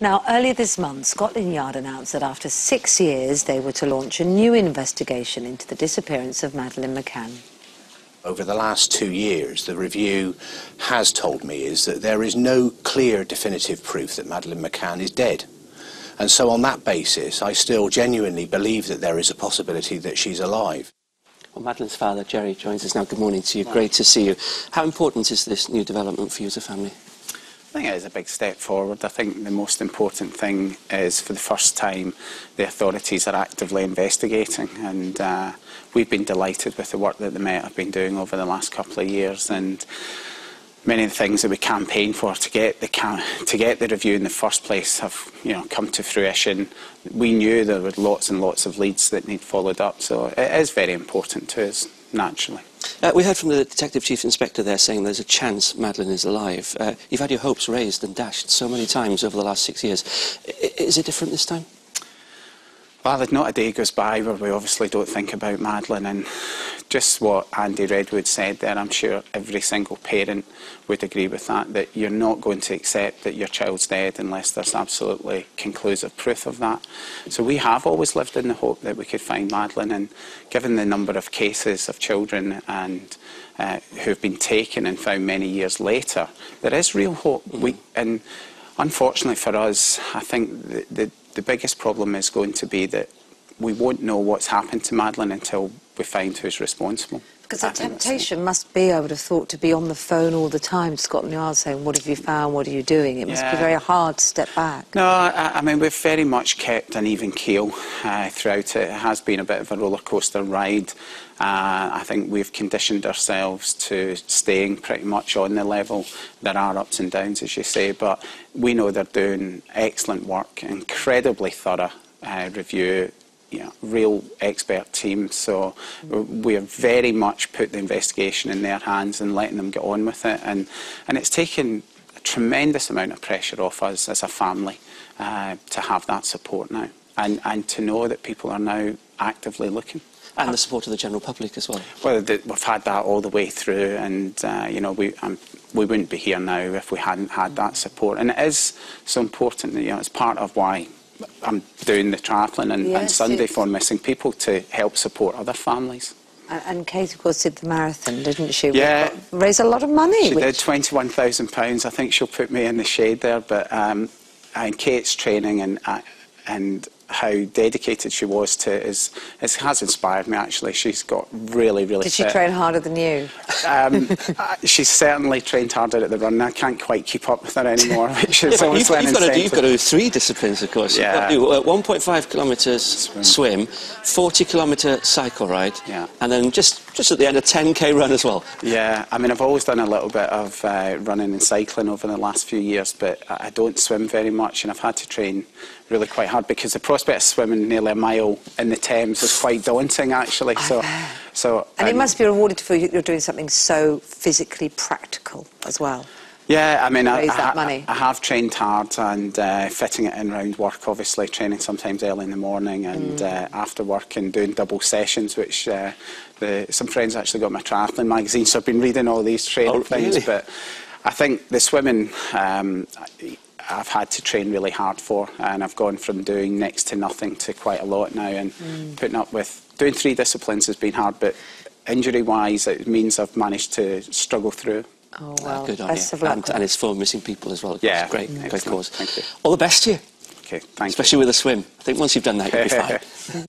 Now, earlier this month, Scotland Yard announced that after 6 years, they were to launch a new investigation into the disappearance of Madeleine McCann. Over the last 2 years, the review has told me is that there is no clear definitive proof that Madeleine McCann is dead. And so on that basis, I still genuinely believe that there is a possibility that she's alive. Well, Madeleine's father, Gerry, joins us now. Good morning to you. Great to see you. How important is this new development for you as a family? I think it is a big step forward. I think the most important thing is, for the first time, the authorities are actively investigating, and we've been delighted with the work that the Met have been doing over the last couple of years, and many of the things that we campaigned for to get the review in the first place have, come to fruition. We knew there were lots and lots of leads that need followed up, so it is very important to us, naturally. We heard from the Detective Chief Inspector there saying there's a chance Madeleine is alive. You've had your hopes raised and dashed so many times over the last 6 years. Is it different this time? Well, not a day goes by where we obviously don't think about Madeleine, and just what Andy Redwood said there, I'm sure every single parent would agree with that you're not going to accept that your child's dead unless there's absolutely conclusive proof of that. So we have always lived in the hope that we could find Madeleine, and given the number of cases of children and who've been taken and found many years later, there is real hope. And unfortunately for us, I think the biggest problem is going to be that we won't know what's happened to Madeleine until we find who's responsible. Because the temptation must be, I would have thought, to be on the phone all the time to Scotland Yard saying, what have you found, what are you doing? It must be very hard to step back. No, I mean, we've very much kept an even keel throughout it. It has been a bit of a roller coaster ride. I think we've conditioned ourselves to staying pretty much on the level. There are ups and downs, as you say, but we know they're doing excellent work, incredibly thorough review, real expert team. So we're very much put the investigation in their hands and letting them get on with it. And it's taken a tremendous amount of pressure off us as a family to have that support now, and to know that people are now actively looking. And the support of the general public as well. Well, we've had that all the way through, and we wouldn't be here now if we hadn't had that support. And it is so important. It's part of why I'm doing the triathlon and Sunday for missing people, to help support other families. And Kate, of course, did the marathon, didn't she? Yeah. Raised a lot of money. She did, £21,000. I think she'll put me in the shade there, but and Kate's training and how dedicated she was to it has inspired me, actually. She's got really fit. Did she train harder than you? She's certainly trained harder at the run. I can't quite keep up with her anymore, which is always you've got to do 3 disciplines, of course. Yeah. You've got to do 1.5 kilometres swim, 40-kilometre cycle ride, and then just at the end, a 10k run as well. Yeah, I mean, I've always done a little bit of running and cycling over the last few years, but I don't swim very much, and I've had to train really quite hard because the prospect of swimming nearly a mile in the Thames is quite daunting, actually. And it must be rewarded for you. You're doing something so physically practical as well. Yeah, I mean, I have trained hard, and fitting it in round work, obviously, training sometimes early in the morning and after work, and doing double sessions, which some friends actually got my triathlon magazine, so I've been reading all these training things. Really? But I think the swimming, I've had to train really hard for, and I've gone from doing next to nothing to quite a lot now, and putting up with doing 3 disciplines has been hard, but injury-wise, it means I've managed to struggle through. Oh, well, good on best you. of luck. And it's for missing people as well. Yeah, great cause. Thank you. All the best to you. Okay, thank you. Especially with a swim. I think once you've done that, you'll be fine.